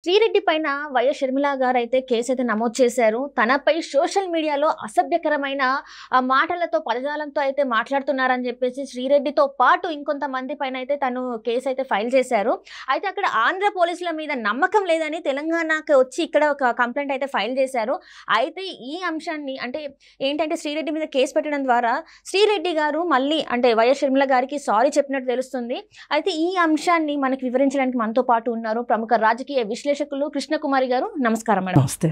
శ్రీరెడ్డి పైన వైఎస్ షర్మిల గారు అయితే కేసు అయితే నమోదు చేశారు. తనపై సోషల్ మీడియాలో అసభ్యకరమైన మాటలతో పదజాలంతో అయితే మాట్లాడుతున్నారని చెప్పేసి శ్రీరెడ్డితో పాటు ఇంకొంతమంది పైన అయితే తను కేసు అయితే ఫైల్ చేశారు. అయితే అక్కడ ఆంధ్ర పోలీసుల మీద నమ్మకం లేదని తెలంగాణకి వచ్చి ఇక్కడ ఒక కంప్లైంట్ అయితే ఫైల్ చేశారు. అయితే ఈ అంశాన్ని అంటే ఏంటంటే శ్రీరెడ్డి మీద కేసు పెట్టడం ద్వారా శ్రీరెడ్డి గారు మళ్ళీ అంటే వైఎస్ షర్మిల గారికి సారీ చెప్పినట్టు తెలుస్తుంది. అయితే ఈ అంశాన్ని మనకి వివరించడానికి మనతో పాటు ఉన్నారు ప్రముఖ రాజకీయ విశ్లేషకులు కృష్ణకుమారి గారు. నమస్కారం మేడం. నమస్తే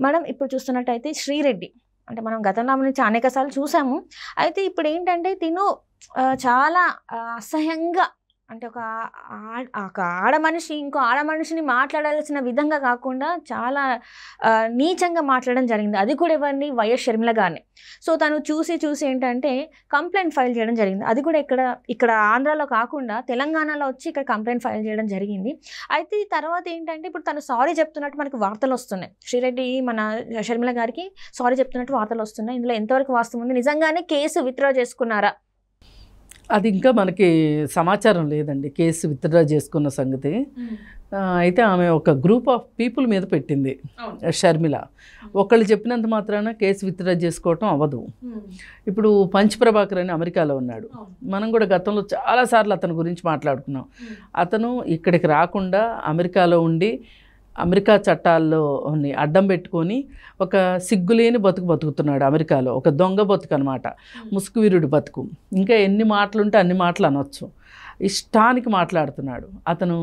మేడం, ఇప్పుడు చూస్తున్నట్టయితే శ్రీరెడ్డి అంటే మనం గతంలో నుంచి అనేక సార్లు చూసాము. అయితే ఇప్పుడు ఏంటంటే తిను చాలా అసహ్యంగా అంటే ఒక ఆడ మనిషి ఇంకో ఆడ మనిషిని మాట్లాడాల్సిన విధంగా కాకుండా చాలా నీచంగా మాట్లాడడం జరిగింది. అది కూడా ఎవరిని? వైఎస్ షర్మిల గారిని. సో తను చూసి ఏంటంటే కంప్లైంట్ ఫైల్ చేయడం జరిగింది. అది కూడా ఇక్కడ ఆంధ్రాలో కాకుండా తెలంగాణలో వచ్చి ఇక్కడ కంప్లైంట్ ఫైల్ చేయడం జరిగింది. అయితే ఈ తర్వాత ఏంటంటే ఇప్పుడు తను సారీ చెప్తున్నట్టు మనకు వార్తలు వస్తున్నాయి. శ్రీరెడ్డి మన షర్మిల గారికి సారీ చెప్తున్నట్టు వార్తలు వస్తున్నాయి. ఇందులో ఎంతవరకు వాస్తవం ఉంది? నిజంగానే కేసు విత్డ్రా చేసుకున్నారా? అది ఇంకా మనకి సమాచారం లేదండి కేసు విత్డ్రా చేసుకున్న సంగతి. అయితే ఆమె ఒక గ్రూప్ ఆఫ్ పీపుల్ మీద పెట్టింది షర్మిల. ఒకళ్ళు చెప్పినంత మాత్రాన కేసు విత్డ్రా చేసుకోవటం అవ్వదు. ఇప్పుడు పంచ్ ప్రభాకర్ అని అమెరికాలో ఉన్నాడు. మనం కూడా గతంలో చాలాసార్లు అతని గురించి మాట్లాడుకున్నాం. అతను ఇక్కడికి రాకుండా అమెరికాలో ఉండి అమెరికా చట్టాల్లో అడ్డం పెట్టుకొని ఒక సిగ్గులేని బతుకుతున్నాడు అమెరికాలో. ఒక దొంగ బతుకు అనమాట, ముసుగువీరుడి బతుకు. ఇంకా ఎన్ని మాటలుంటే అన్ని మాటలు అనొచ్చు. ఇష్టానికి మాట్లాడుతున్నాడు. అతను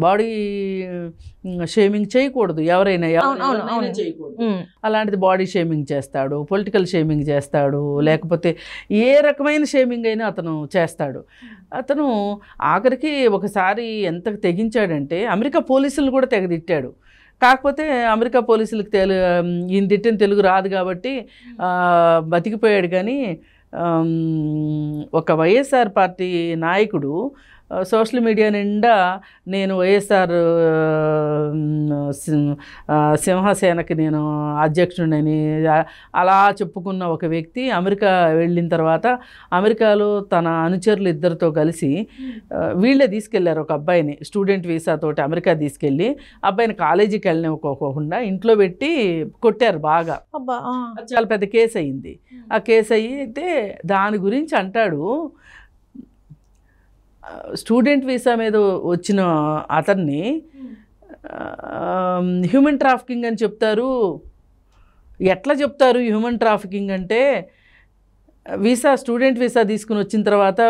బాడీ షేమింగ్ చేయకూడదు, ఎవరైనా చేయకూడదు. అలాంటిది బాడీ షేమింగ్ చేస్తాడు, పొలిటికల్ షేమింగ్ చేస్తాడు, లేకపోతే ఏ రకమైన షేమింగ్ అయినా అతను చేస్తాడు. అతను ఆఖరికి ఒకసారి ఎంత తెగించాడంటే అమెరికా పోలీసులను కూడా తెగదిట్టాడు. కాకపోతే అమెరికా పోలీసులకు ఈయన తిట్టిన తెలుగు రాదు కాబట్టి బతికిపోయాడు. కానీ ఒక వైఎస్ఆర్ పార్టీ నాయకుడు సోషల్ మీడియా నిండా నేను వైఎస్ఆర్ సింహసేనకి నేను అధ్యక్షుడిని అలా చెప్పుకున్న ఒక వ్యక్తి అమెరికా వెళ్ళిన తర్వాత అమెరికాలో తన అనుచరులు ఇద్దరితో కలిసి వీళ్ళే తీసుకెళ్లారు ఒక అబ్బాయిని స్టూడెంట్ వీసాతోటి అమెరికా తీసుకెళ్ళి అబ్బాయిని కాలేజీకి వెళ్ళనివ్వకోకుండా ఇంట్లో పెట్టి కొట్టారు బాగా. చాలా పెద్ద కేసు అయింది. ఆ కేసు అయితే దాని గురించి అంటాడు, స్టూడెంట్ వీసా మీద వచ్చిన అతన్ని హ్యూమన్ ట్రాఫికింగ్ అని చెప్తారు. ఎట్లా చెప్తారు హ్యూమన్ ట్రాఫికింగ్ అంటే? స్టూడెంట్ వీసా తీసుకుని వచ్చిన తర్వాత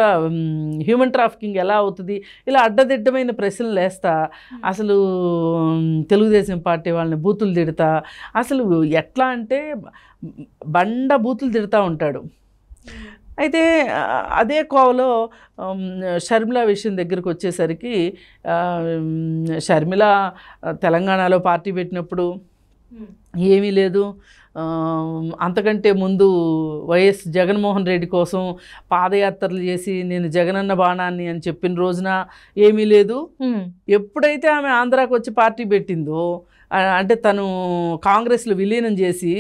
హ్యూమన్ ట్రాఫికింగ్ ఎలా అవుతుంది? ఇలా అడ్డదిడ్డమైన ప్రశ్నలు వేస్తా, అసలు తెలుగుదేశం పార్టీ వాళ్ళని బూతులు తిడతా, అసలు ఎట్లా అంటే బండ బూతులు తిడతా ఉంటాడు. అయితే అదే కోవలో షర్మిల విషయం దగ్గరికి వచ్చేసరికి షర్మిల తెలంగాణలో పార్టీ పెట్టినప్పుడు ఏమీ లేదు. అంతకంటే ముందు వైఎస్ జగన్మోహన్ రెడ్డి కోసం పాదయాత్రలు చేసి నేను జగనన్న బాణాన్ని అని చెప్పిన రోజున ఏమీ లేదు. ఎప్పుడైతే ఆమె ఆంధ్రాకి వచ్చి పార్టీ పెట్టిందో అంటే తను కాంగ్రెస్లో విలీనం చేసి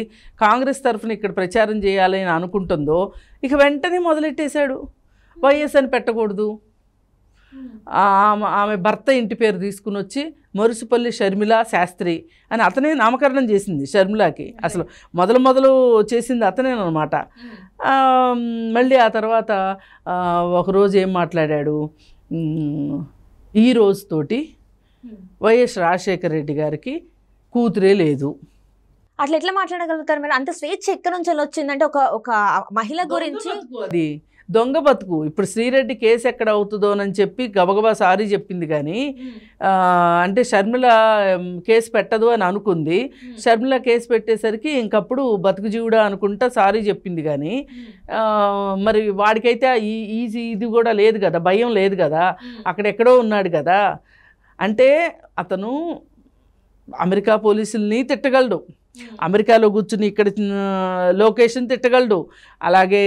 కాంగ్రెస్ తరఫున ఇక్కడ ప్రచారం చేయాలని అనుకుంటుందో ఇక వెంటనే మొదలెట్టేశాడు. వైఎస్ అని పెట్టకూడదు, ఆమె భర్త ఇంటి పేరు తీసుకుని వచ్చి మరుసుపల్లి షర్మిల శాస్త్రి అని అతనే నామకరణం చేసింది షర్మిలాకి. అసలు మొదలు చేసింది అతనేనమాట. మళ్ళీ ఆ తర్వాత ఒకరోజు ఏం మాట్లాడాడు, ఈ రోజుతోటి వైఎస్ రాజశేఖర రెడ్డి గారికి కూతురే లేదు. అట్లా ఎట్లా మాట్లాడగలుగుతారు మీరు? అంత స్వేచ్ఛ ఎక్కడి నుంచి వచ్చిందంటే ఒక మహిళ గురించి అది దొంగ బతుకు. ఇప్పుడు శ్రీరెడ్డి కేసు ఎక్కడ అవుతుందోనని చెప్పి గబగబా సారీ చెప్పింది. కానీ అంటే షర్మిల కేసు పెట్టదు అని అనుకుంది. షర్మిల కేసు పెట్టేసరికి ఇంకప్పుడు బతుకు జీవుడా అనుకుంటా సారీ చెప్పింది. కానీ మరి వాడికైతే ఇది కూడా లేదు కదా, భయం లేదు కదా, అక్కడెక్కడో ఉన్నాడు కదా. అంటే అతను అమెరికా పోలీసుల్ని తిట్టగలడు, అమెరికాలో కూర్చుని ఇక్కడ లోకేషన్ తిట్టగలడు, అలాగే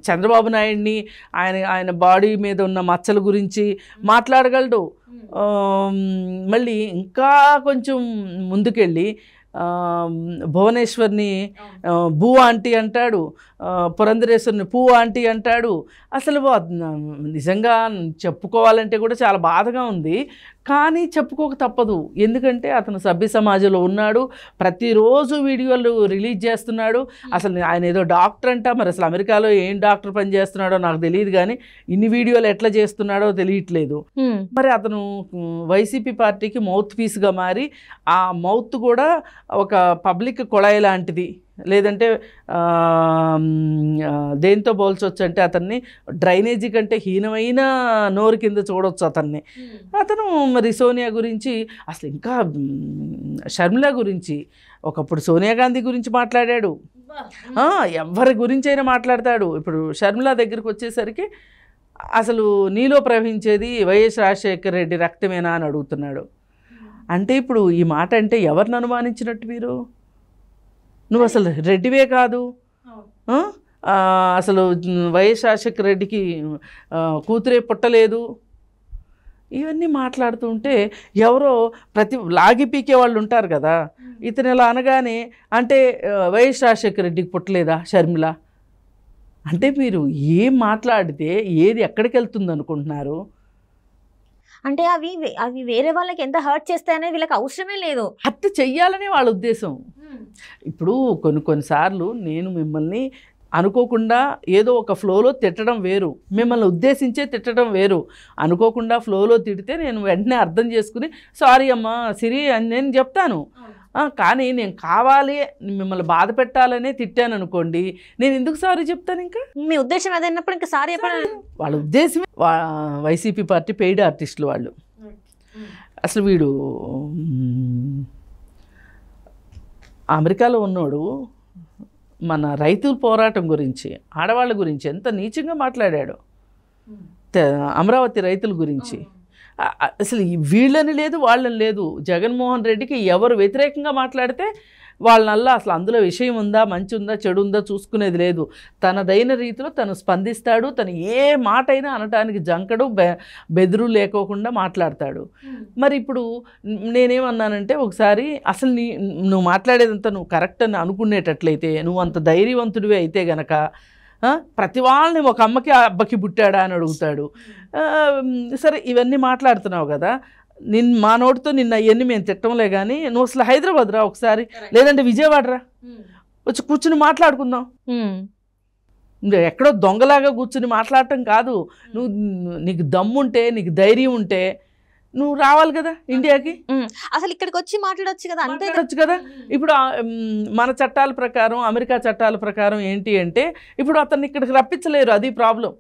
చంద్రబాబు నాయుడిని ఆయన బాడీ మీద ఉన్న మచ్చల గురించి మాట్లాడగలడు. మళ్ళీ ఇంకా కొంచెం ముందుకెళ్ళి భువనేశ్వర్ని భూ ఆంటీ అంటాడు, పురంధరేశ్వరిని పూ ఆంటీ అంటాడు. అసలు నిజంగా చెప్పుకోవాలంటే కూడా చాలా బాధగా ఉంది. కానీ చెప్పుకోక తప్పదు. ఎందుకంటే అతను సభ్య సమాజంలో ఉన్నాడు, ప్రతిరోజు వీడియోలు రిలీజ్ చేస్తున్నాడు. అసలు ఆయన ఏదో డాక్టర్ అంట, మరి అసలు అమెరికాలో ఏం డాక్టర్ పని చేస్తున్నాడో నాకు తెలియదు, కానీ ఇన్ని వీడియోలు ఎట్లా చేస్తున్నాడో తెలియట్లేదు. మరి అతను వైసీపీ పార్టీకి మౌత్ పీస్గా మారి, ఆ మౌత్ కూడా ఒక పబ్లిక్ కొళాయి లాంటిది, లేదంటే దేంతో పోల్చొచ్చు అంటే అతన్ని డ్రైనేజీ కంటే హీనమైన నోరు కింద చూడొచ్చు అతన్ని. అతను మరి సోనియా గురించి, అసలు ఇంకా షర్మిల గురించి, ఒకప్పుడు సోనియా గాంధీ గురించి మాట్లాడాడు, ఎవరి గురించి అయినా మాట్లాడతాడు. ఇప్పుడు షర్మిల దగ్గరికి వచ్చేసరికి అసలు నీలో ప్రవహించేది వైఎస్ రాజశేఖర రెడ్డి రక్తమేనా అని అడుగుతున్నాడు. అంటే ఇప్పుడు ఈ మాట అంటే ఎవరిని అనుమానించినట్టు మీరు? నువ్వు అసలు రెడ్డివే కాదు, అసలు వైఎస్ రాజశేఖర రెడ్డికి కూతురే పుట్టలేదు, ఇవన్నీ మాట్లాడుతుంటే ఎవరో లాగి పీకే వాళ్ళు ఉంటారు కదా. ఇతను ఇలా అనగానే అంటే వైఎస్ రాజశేఖర రెడ్డికి పుట్టలేదా షర్మిల అంటే మీరు ఏం మాట్లాడితే ఏది ఎక్కడికి వెళ్తుంది అనుకుంటున్నారు? అంటే అవి అవి వేరే వాళ్ళకి ఎంత హర్ట్ చేస్తాయనేది వీళ్ళకి అవసరమే లేదు. హత్య చెయ్యాలనే వాళ్ళ ఉద్దేశం. ఇప్పుడు కొన్నిసార్లు నేను మిమ్మల్ని అనుకోకుండా ఏదో ఒక ఫ్లోలో తిట్టడం వేరు, మిమ్మల్ని ఉద్దేశించే తిట్టడం వేరు. అనుకోకుండా ఫ్లోలో తిడితే నేను వెంటనే అర్థం చేసుకుని సారీ అమ్మా సిరి అని నేను చెప్తాను. కానీ నేను కావాలి మిమ్మల్ని బాధ పెట్టాలనే తిట్టాను అనుకోండి, నేను ఎందుకు సారీ చెప్తాను? ఇంకా మీ ఉద్దేశం ఏదైనప్పుడు ఇంకా సారీ చెప్పాను. వాళ్ళ ఉద్దేశమే వైసీపీ పార్టీ పెయిడ్ ఆర్టిస్టులు వాళ్ళు. అసలు వీడు అమెరికాలో ఉన్నోడు మన రైతుల పోరాటం గురించి, ఆడవాళ్ళ గురించి ఎంత నీచంగా మాట్లాడాడు, అమరావతి రైతుల గురించి. అసలు వీళ్ళని లేదు వాళ్ళని లేదు, జగన్మోహన్ రెడ్డికి ఎవరు వ్యతిరేకంగా మాట్లాడితే వాళ్ళనల్లా అసలు అందులో విషయం ఉందా, మంచి ఉందా, చెడు ఉందా చూసుకునేది లేదు. తనదైన రీతిలో తను స్పందిస్తాడు, తను ఏ మాట అయినా అనటానికి జంకడు, బెదురు లేకోకుండా మాట్లాడతాడు. మరి ఇప్పుడు నేనేమన్నానంటే, ఒకసారి అసలు నువ్వు మాట్లాడేదంతా నువ్వు కరెక్ట్ అని అనుకునేటట్లయితే, నువ్వు అంత ధైర్యవంతుడివి అయితే గనక ప్రతి వాళ్ళని ఒక అమ్మకి అబ్బకి పుట్టాడా అని అడుగుతాడు. సరే ఇవన్నీ మాట్లాడుతున్నావు కదా, మా నోటితో నిన్న అవన్నీ మేము తిట్టంలే, కానీ నువ్వు అసలు హైదరాబాద్ రా ఒకసారి, లేదంటే విజయవాడ రా, వచ్చి కూర్చుని మాట్లాడుకుందాం. ఎక్కడో దొంగలాగా కూర్చుని మాట్లాడటం కాదు. నీకు దమ్ముంటే, నీకు ధైర్యం ఉంటే నువ్వు రావాలి కదా ఇండియాకి. అసలు ఇక్కడికి వచ్చి మాట్లాడొచ్చు కదా, అంతే కదా. ఇప్పుడు మన చట్టాల ప్రకారం, అమెరికా చట్టాల ప్రకారం ఏంటి అంటే, ఇప్పుడు అతన్ని ఇక్కడికి రప్పించలేరు, అది ప్రాబ్లం.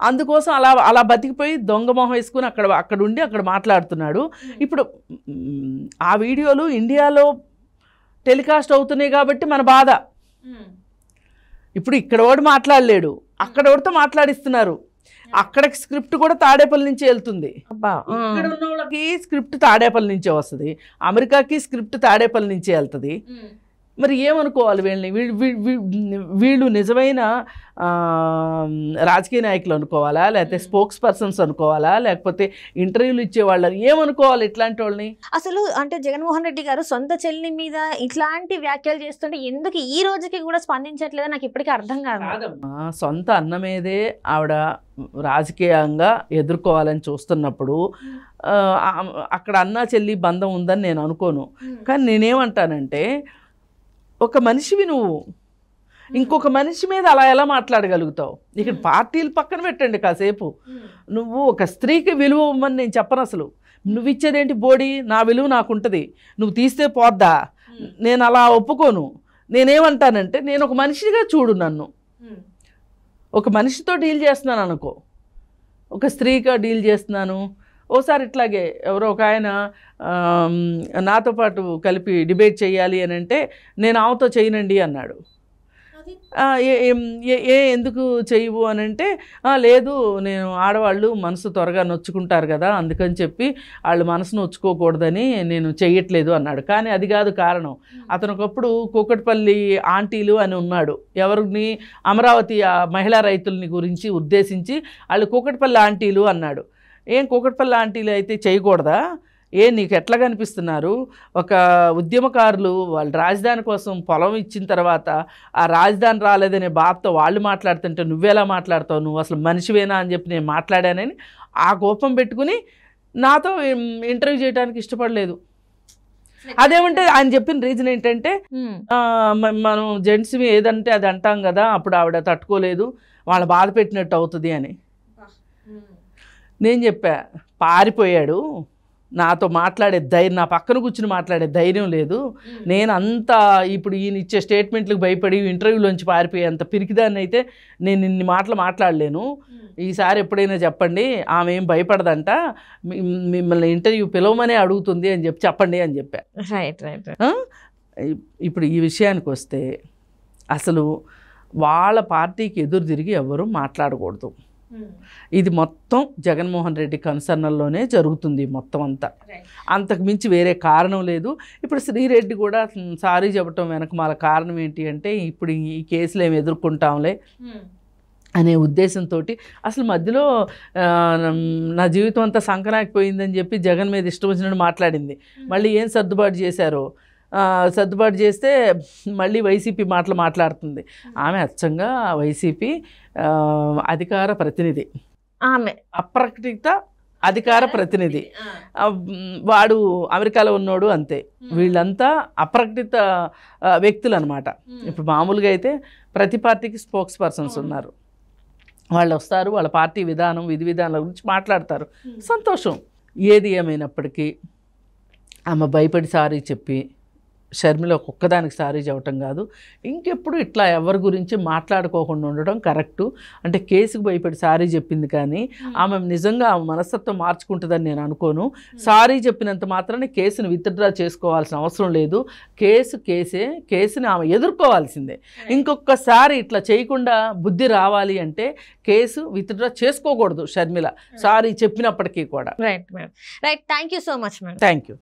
అందుకోసం అలా బతికిపోయి దొంగ మొహం వేసుకుని అక్కడ ఉండి అక్కడ మాట్లాడుతున్నాడు. ఇప్పుడు ఆ వీడియోలు ఇండియాలో టెలికాస్ట్ అవుతున్నాయి కాబట్టి మన బాధ. ఇప్పుడు ఇక్కడ వాడు మాట్లాడలేడు, అక్కడ వాడితో మాట్లాడిస్తున్నారు. అక్కడికి స్క్రిప్ట్ కూడా తాడేపల్లి నుంచి వెళ్తుంది. ఇక్కడ ఉన్న వాళ్ళకి స్క్రిప్ట్ తాడేపల్లి నుంచే వస్తుంది, అమెరికాకి స్క్రిప్ట్ తాడేపల్లి నుంచే వెళ్తుంది. మరి ఏమనుకోవాలి వీళ్ళని? వీళ్ళు నిజమైన రాజకీయ నాయకులు అనుకోవాలా, లేకపోతే స్పోక్స్ పర్సన్స్ అనుకోవాలా, లేకపోతే ఇంటర్వ్యూలు ఇచ్చే వాళ్ళని ఏమనుకోవాలి ఇట్లాంటి వాళ్ళని? అసలు అంటే జగన్మోహన్ రెడ్డి గారు సొంత చెల్లి మీద ఇట్లాంటి వ్యాఖ్యలు చేస్తుంటే ఎందుకు ఈ రోజుకి కూడా స్పందించట్లేదో నాకు ఇప్పటికీ అర్థం కాదు. సొంత అన్న మీదే ఆవిడ రాజకీయంగా ఎదుర్కోవాలని చూస్తున్నప్పుడు అక్కడ అన్నా చెల్లి బంధం ఉందని నేను అనుకోను. కానీ నేనేమంటానంటే, ఒక మనిషివి నువ్వు ఇంకొక మనిషి మీద అలా ఎలా మాట్లాడగలుగుతావు? ఇక్కడ పార్టీలు పక్కన పెట్టండి కాసేపు. నువ్వు ఒక స్త్రీకి విలువ ఇవ్వమని నేను చెప్పను. అసలు నువ్వు ఇచ్చేదేంటి బోడీ, నా విలువ నాకుంటుంది, నువ్వు తీస్తే పోద్దా? నేను అలా ఒప్పుకోను. నేనేమంటానంటే, నేను ఒక మనిషిగా చూడు, నన్ను ఒక మనిషితో డీల్ చేస్తున్నాను అనుకో, ఒక స్త్రీగా డీల్ చేస్తున్నాను. ఓసారి ఇట్లాగే ఎవరో ఒక ఆయన నాతో పాటు కలిపి డిబేట్ చేయాలి అని అంటే, నేను ఆమెతో చేయనండి అన్నాడు. ఎందుకు చేయవు అని అంటే, లేదు నేను ఆడవాళ్ళు మనసు త్వరగా నొచ్చుకుంటారు కదా, అందుకని చెప్పి వాళ్ళు మనసు నొచ్చుకోకూడదని నేను చెయ్యట్లేదు అన్నాడు. కానీ అది కాదు కారణం. అతను ఒకప్పుడు కూకట్పల్లి ఆంటీలు అని ఉన్నాడు. ఎవరిని? అమరావతి మహిళా రైతుల్ని గురించి ఉద్దేశించి వాళ్ళు కూకట్పల్లి ఆంటీలు అన్నాడు. ఏం కూకట్పల్లి ఆంటీలు అయితే చేయకూడదా? నీకు ఎట్లా కనిపిస్తున్నారు? ఒక ఉద్యమకారులు వాళ్ళు రాజధాని కోసం పొలం ఇచ్చిన తర్వాత ఆ రాజధాని రాలేదనే బాధతో వాళ్ళు మాట్లాడుతుంటే నువ్వెలా మాట్లాడతావు? నువ్వు అసలు మనిషివేనా అని చెప్పి నేను మాట్లాడానని ఆ కోపం పెట్టుకుని నాతో ఇంటర్వ్యూ చేయడానికి ఇష్టపడలేదు. అదేమంటే ఆయన చెప్పిన రీజన్ ఏంటంటే మనం జెంట్స్ ఏదంటే అది అంటాం కదా, అప్పుడు ఆవిడ తట్టుకోలేదు, వాళ్ళ బాధ పెట్టినట్టు అవుతుంది అని. నేను చెప్పా, పారిపోయాడు, నాతో మాట్లాడే ధైర్యం, నా పక్కన కూర్చుని మాట్లాడే ధైర్యం లేదు. నేను అంతా ఇప్పుడు ఈయన ఇచ్చే స్టేట్మెంట్లకు భయపడి ఇంటర్వ్యూలోంచి పారిపోయే అంత పిరికిదాన్ని అయితే నేను ఇన్ని మాటలు మాట్లాడలేను. ఈసారి ఎప్పుడైనా చెప్పండి, ఆమె ఏం భయపడదంట, మిమ్మల్ని ఇంటర్వ్యూ పిలవమనే అడుగుతుంది అని చెప్పండి అని చెప్పా. ఇప్పుడు ఈ విషయానికి వస్తే అసలు వాళ్ళ పార్టీకి ఎదురు తిరిగి ఎవరు మాట్లాడకూడదు. ఇది మొత్తం జగన్మోహన్ రెడ్డి కన్సర్నల్లోనే జరుగుతుంది మొత్తం అంతా, అంతకు మించి వేరే కారణం లేదు. ఇప్పుడు శ్రీరెడ్డి కూడా సారీ చెప్పటం వెనక మన కారణం ఏంటి అంటే, ఇప్పుడు ఈ కేసులు ఏమి ఎదుర్కొంటాంలే అనే ఉద్దేశంతో అసలు మధ్యలో నా జీవితం అంతా సంకనాకపోయిందని చెప్పి జగన్ మీద ఇష్టం వచ్చినట్టు మాట్లాడింది. మళ్ళీ ఏం సర్దుబాటు చేశారో, సర్దుబాటు చేస్తే మళ్ళీ వైసీపీ మాటలు మాట్లాడుతుంది. ఆమె అచ్చంగా వైసీపీ అధికార ప్రతినిధి, ఆమె అప్రకటిత అధికార ప్రతినిధి. వాడు అమెరికాలో ఉన్నోడు అంతే. వీళ్ళంతా అప్రకటిత వ్యక్తులు అనమాట. ఇప్పుడు మామూలుగా అయితే ప్రతి పార్టీకి స్పోక్స్ పర్సన్స్ ఉన్నారు, వాళ్ళు వస్తారు, వాళ్ళ పార్టీ విధానం విధి విధానాల గురించి మాట్లాడతారు, సంతోషం. ఏది ఏమైనప్పటికీ ఆమె భయపడి సారీ చెప్పి షర్మిల ఒక్కదానికి సారీ చెప్పటం కాదు, ఇంకెప్పుడు ఇట్లా ఎవరి గురించి మాట్లాడుకోకుండా ఉండడం కరెక్టు. అంటే కేసుకు భయపడి సారీ చెప్పింది, కానీ ఆమె నిజంగా ఆమె మనస్తత్వం మార్చుకుంటుందని నేను అనుకోను. సారీ చెప్పినంత మాత్రాన్ని కేసును విత్డ్రా చేసుకోవాల్సిన అవసరం లేదు. కేసుని ఆమె ఎదుర్కోవాల్సిందే. ఇంకొకసారి ఇట్లా చేయకుండా బుద్ధి రావాలి అంటే కేసు విత్డ్రా చేసుకోకూడదు షర్మిల, సారీ చెప్పినప్పటికీ కూడా. Right madam, right. Thank you so much madam. Thank you.